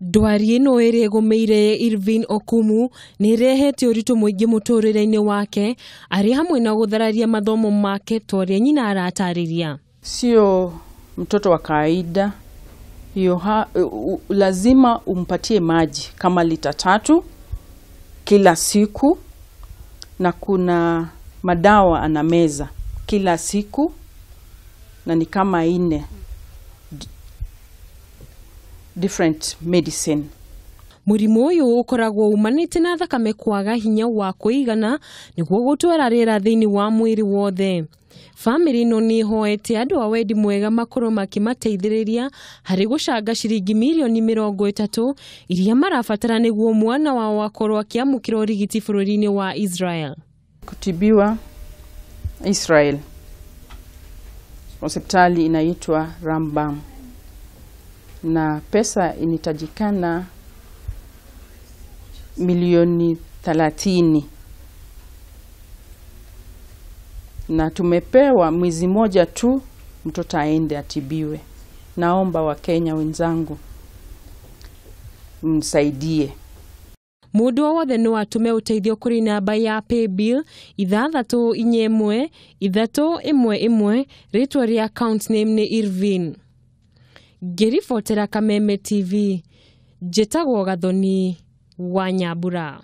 Ndwari ino iri gumeire Irvin Okumu ni rehete uritu muingi muturire-ini wake ari hamwe na guthararia mathomo make toria nyina aratariria. Sio mtoto wa kawaida. Lazima umpatie maji kama lita 3 kila siku, na kuna madawa anameza kila siku na ni kama 4 different medicine. Murimu uyu ukoragwo umanite na thakame kwaga hinya wa kuigana niguo gutwara rira thiini wa mwiri wothe. Family no ni hoete andu a wendi mwega makoro makimateithiriria hari gucanga ciringi milioni 30 iria marabatara niguo mwana wao akorwo akiamukira urigiti bururi-ini wa Israel. Kutibiwa Israel, hospitali inaitwa Rambam, na pesa initajikana milioni 30, na tumepewa mwezi moja tu mtoto aende atibiwe. Naomba wa Kenya wenzangu msaidie. Mundu wothe no atume uteithio kuri namba ya paybill 631 ritwa ria account name ni Irvin. Ngiribotera Kameme TV, Njĩtagwo Gathoni wa Nyambura.